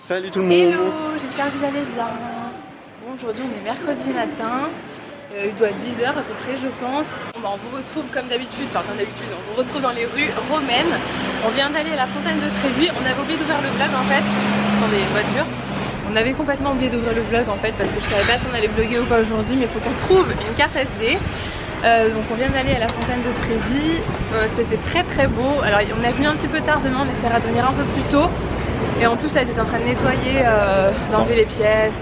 Salut tout le monde. Hello, j'espère que vous allez bien. Bon, aujourd'hui on est mercredi matin, il doit être 10h à peu près je pense. Bon, on vous retrouve comme d'habitude, on vous retrouve dans les rues romaines. On vient d'aller à la fontaine de Trévi, on avait oublié d'ouvrir le vlog en fait, dans des voitures. On avait complètement oublié d'ouvrir le vlog en fait parce que je savais pas si on allait vlogger ou pas aujourd'hui, mais il faut qu'on trouve une carte SD. Donc on vient d'aller à la fontaine de Trévi, c'était très beau. Alors on est venu un petit peu tard, demain on essaiera de venir un peu plus tôt. Et en plus elle était en train de nettoyer, d'enlever les pièces,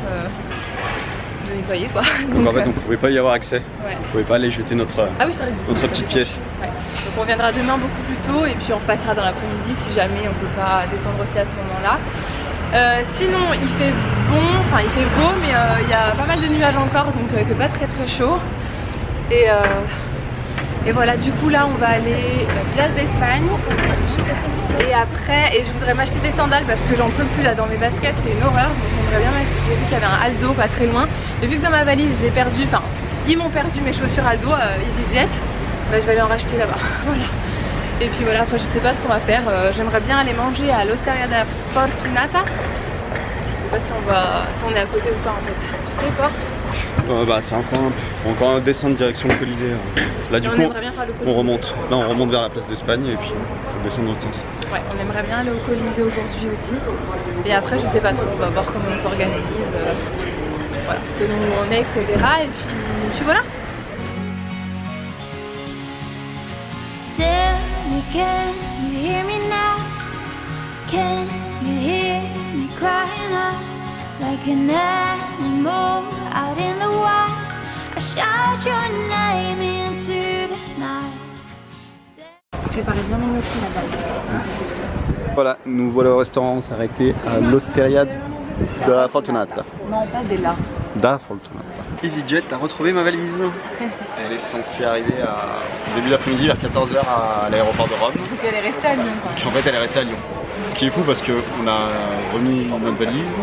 de nettoyer quoi. Donc en fait on pouvait pas y avoir accès, ouais. On pouvait pas aller jeter notre petite pièce. Ouais. Donc on viendra demain beaucoup plus tôt et puis on repassera dans l'après-midi si jamais on peut pas descendre aussi à ce moment-là. Sinon il fait bon, enfin il fait beau mais il y a pas mal de nuages encore donc il fait pas très chaud. Et voilà, du coup là on va aller place d'Espagne. Et après, et je voudrais m'acheter des sandales parce que j'en peux plus là dans mes baskets, c'est une horreur. Donc j'aimerais bien m'acheter, j'ai vu qu'il y avait un Aldo pas très loin. Et vu que dans ma valise j'ai perdu, enfin ils m'ont perdu mes chaussures Aldo EasyJet, bah, je vais aller en racheter là-bas. Voilà. Et puis voilà, après je sais pas ce qu'on va faire. J'aimerais bien aller manger à l'Osteria da Fortunata. Je sais pas si on est à côté ou pas en fait. Tu sais toi? Bah c'est encore descendre direction le Colisée. Là du coup on remonte. Là on remonte vers la place d'Espagne et puis on faut descendre dans l'autre sens. Ouais, on aimerait bien aller au Colisée aujourd'hui aussi. Et après je sais pas trop, on va voir comment on s'organise. Voilà, selon où on est, etc. Et puis voilà. Tell me, can you hear me now? Can you hear me crying out like an animal out in the wild? I shout your name into the night. Préparez bien mes notes là-bas. Voilà, nous voilà au restaurant, on s'est arrêté à l'Osteria da Fortunata. Non, pas Della. Da Fortunata. EasyJet a retrouvé ma valise. Elle est censée arriver au début d'après-midi vers 14h à l'aéroport de Rome. Donc elle est restée à Lyon quoi. Puis en fait elle est restée à Lyon. Ce qui est fou parce qu'on a remis notre valise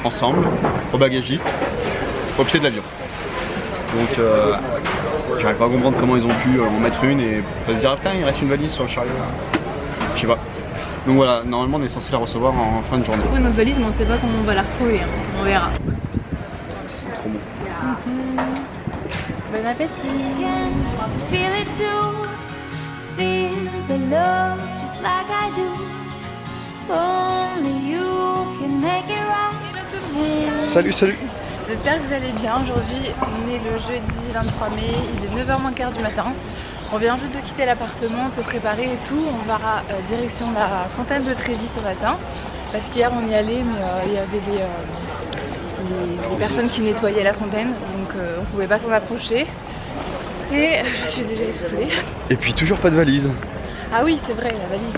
ensemble au bagagiste au pied de l'avion. Donc j'arrive pas à comprendre comment ils ont pu en mettre une et se dire ah putain il reste une valise sur le chariot. Je sais pas. Donc voilà, normalement on est censé la recevoir en fin de journée. On trouve notre valise mais on sait pas comment on va la retrouver, hein. On verra. Ça sent trop bon. Bon appétit. Feel it too, feel the love just like I do. Only you can make it right. Salut. J'espère que vous allez bien. Aujourd'hui on est le jeudi 23 mai, il est 9h moins quart du matin. On vient juste de quitter l'appartement, de se préparer et tout. On va direction la fontaine de Trévi ce matin. Parce qu'hier on y allait mais il y avait les personnes qui nettoyaient la fontaine. Donc on pouvait pas s'en approcher. Et je suis déjà essoufflée. Et puis toujours pas de valise. Ah oui c'est vrai, la valise.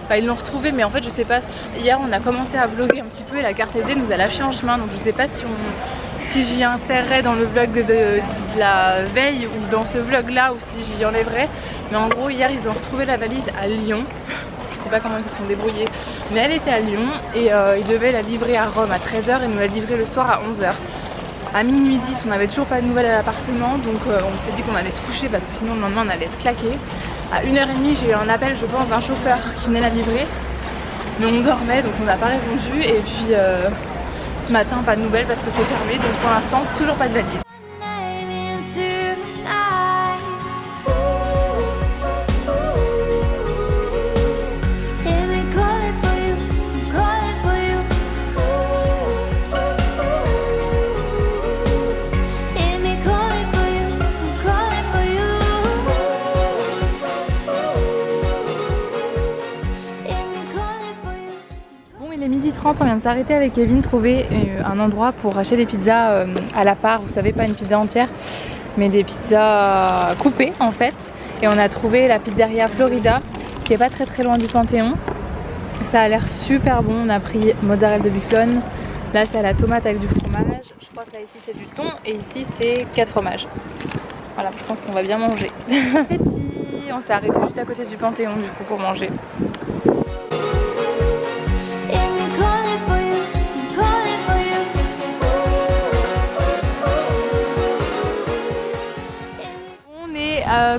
Enfin, ils l'ont retrouvée mais en fait je sais pas. Hier on a commencé à vlogger un petit peu et la carte SD nous a lâché en chemin. Donc je sais pas si j'y insérerai dans le vlog de la veille ou dans ce vlog là ou si j'y enlèverai. Mais en gros hier ils ont retrouvé la valise à Lyon. Je sais pas comment ils se sont débrouillés. Mais elle était à Lyon et ils devaient la livrer à Rome à 13h et nous la livrer le soir à 11h. À minuit 10 on n'avait toujours pas de nouvelles à l'appartement. Donc on s'est dit qu'on allait se coucher parce que sinon le lendemain on allait être claqué. À 1h30 j'ai eu un appel je pense d'un chauffeur qui venait la livrer. Mais on dormait donc on n'a pas répondu et puis ce matin pas de nouvelles parce que c'est fermé donc pour l'instant toujours pas de valise. Il est 12h30, on vient de s'arrêter avec Kevin, trouver un endroit pour acheter des pizzas à la part, vous savez pas une pizza entière, mais des pizzas coupées en fait. Et on a trouvé la pizzeria Florida qui est pas très loin du Panthéon. Ça a l'air super bon, on a pris mozzarella de bufflone, là c'est à la tomate avec du fromage, je crois que là ici c'est du thon et ici c'est 4 fromages. Voilà, je pense qu'on va bien manger. Petit, on s'est arrêté juste à côté du Panthéon du coup pour manger.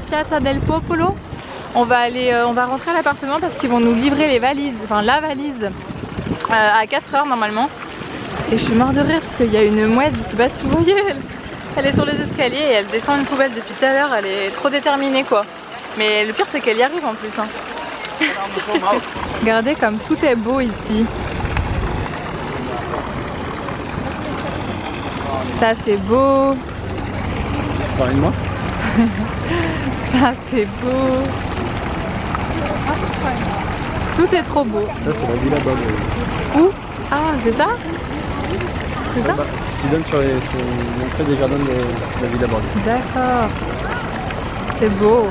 Piazza del Popolo. On va rentrer à l'appartement parce qu'ils vont nous livrer les valises, enfin la valise à 4h normalement. Et je suis mort de rire parce qu'il y a une mouette, je sais pas si vous voyez, elle est sur les escaliers et elle descend une poubelle depuis tout à l'heure, elle est trop déterminée quoi. Mais le pire c'est qu'elle y arrive en plus. Hein. Regardez comme tout est beau ici. Ça c'est beau. Parlez de moi. Ça c'est beau. Tout est trop beau. Ça c'est la villa Bob. Où? Ah c'est ça? C'est ça? C'est ce qui donne sur l'entrée des jardins de la villa Bob. D'accord. C'est beau.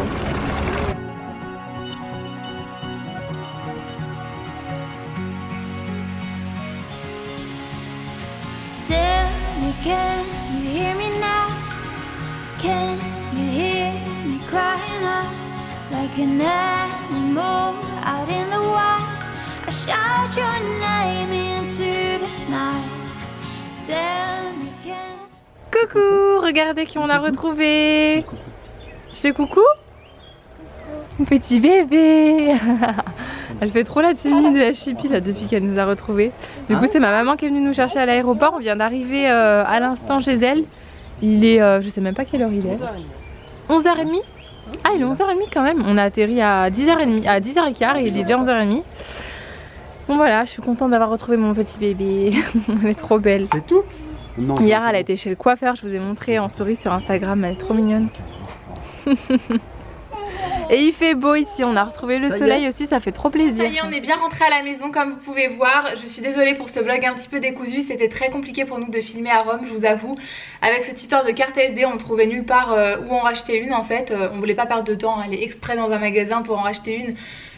Tell me, can you hear me now? Can you hear me crying out like an animal out in the wild? I shout your name into the night. Tell me, can... Coucou, regardez qui on a retrouvé. Tu fais coucou? Mon petit bébé. Elle fait trop la timide et la chipie là depuis qu'elle nous a retrouvés. Du coup c'est ma maman qui est venue nous chercher à l'aéroport. On vient d'arriver à l'instant chez elle. Il est, je sais même pas quelle heure il est. 11h30. Ah il est 11h30 quand même. On a atterri à 10h30, à 10h15 et il est déjà 11h30. Bon voilà, je suis contente d'avoir retrouvé mon petit bébé. Elle est trop belle. C'est tout? Non, hier elle a été chez le coiffeur, je vous ai montré en story sur Instagram, elle est trop mignonne. Et il fait beau ici, on a retrouvé le soleil aussi, ça fait trop plaisir. Ça y est, on est bien rentré à la maison comme vous pouvez voir. Je suis désolée pour ce vlog un petit peu décousu, c'était très compliqué pour nous de filmer à Rome, je vous avoue. Avec cette histoire de carte SD, on ne trouvait nulle part où en racheter une en fait. On voulait pas perdre de temps, aller exprès dans un magasin pour en racheter une.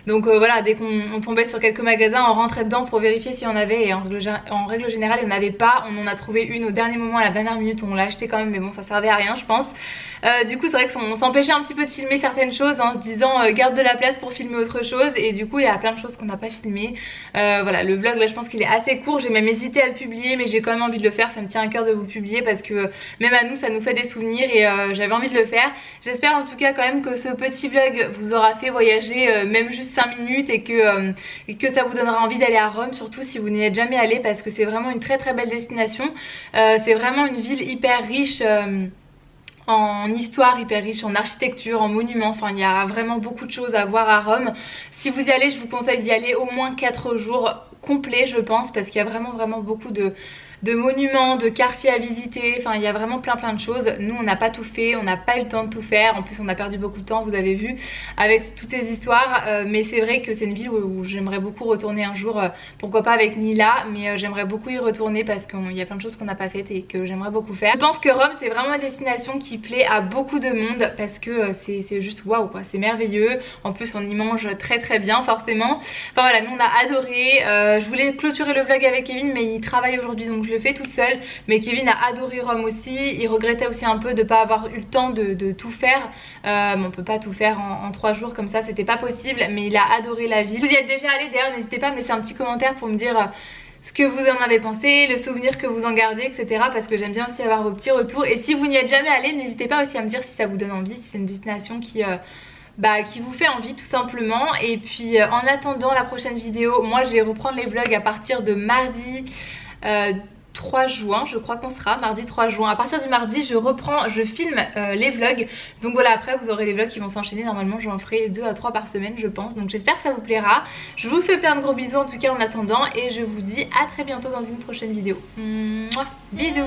Donc voilà, dès qu'on tombait sur quelques magasins, on rentrait dedans pour vérifier s'il y en avait et en règle générale il n'y en avait pas. On en a trouvé une au dernier moment, à la dernière minute, on l'a acheté quand même mais bon ça servait à rien je pense. Du coup c'est vrai qu'on s'empêchait un petit peu de filmer certaines choses en se disant garde de la place pour filmer autre chose et du coup il y a plein de choses qu'on n'a pas filmées. Voilà, le vlog là je pense qu'il est assez court, j'ai même hésité à le publier mais j'ai quand même envie de le faire, ça me tient à cœur de vous le publier parce que même à nous ça nous fait des souvenirs et j'avais envie de le faire. J'espère en tout cas quand même que ce petit vlog vous aura fait voyager même juste 5 minutes et que ça vous donnera envie d'aller à Rome, surtout si vous n'y êtes jamais allé parce que c'est vraiment une très très belle destination. C'est vraiment une ville hyper riche en histoire, hyper riche en architecture, en monuments, enfin il y a vraiment beaucoup de choses à voir à Rome. Si vous y allez, je vous conseille d'y aller au moins 4 jours complets je pense parce qu'il y a vraiment beaucoup de monuments, de quartiers à visiter, enfin il y a vraiment plein de choses. Nous on n'a pas tout fait, on n'a pas eu le temps de tout faire, en plus on a perdu beaucoup de temps, vous avez vu, avec toutes ces histoires, mais c'est vrai que c'est une ville où j'aimerais beaucoup retourner un jour, pourquoi pas avec Nila, mais j'aimerais beaucoup y retourner parce qu'il y a plein de choses qu'on n'a pas faites et que j'aimerais beaucoup faire. Je pense que Rome c'est vraiment une destination qui plaît à beaucoup de monde parce que c'est juste waouh quoi, c'est merveilleux, en plus on y mange très bien forcément. Enfin voilà, nous on a adoré, je voulais clôturer le vlog avec Kevin mais il travaille aujourd'hui donc je le fais toute seule, mais Kevin a adoré Rome aussi, il regrettait aussi un peu de ne pas avoir eu le temps de tout faire, on peut pas tout faire en 3 jours comme ça, c'était pas possible, mais il a adoré la ville. Vous y êtes déjà allé d'ailleurs, n'hésitez pas à me laisser un petit commentaire pour me dire ce que vous en avez pensé, le souvenir que vous en gardez, etc. parce que j'aime bien aussi avoir vos petits retours, et si vous n'y êtes jamais allé, n'hésitez pas aussi à me dire si ça vous donne envie, si c'est une destination qui vous fait envie tout simplement. Et puis en attendant la prochaine vidéo, moi je vais reprendre les vlogs à partir de mardi 3 juin, je crois qu'on sera mardi 3 juin. À partir du mardi je filme les vlogs. Donc voilà, après vous aurez des vlogs qui vont s'enchaîner. Normalement j'en ferai 2 à 3 par semaine je pense. Donc j'espère que ça vous plaira. Je vous fais plein de gros bisous en tout cas en attendant. Et je vous dis à très bientôt dans une prochaine vidéo. Mouah, bisous.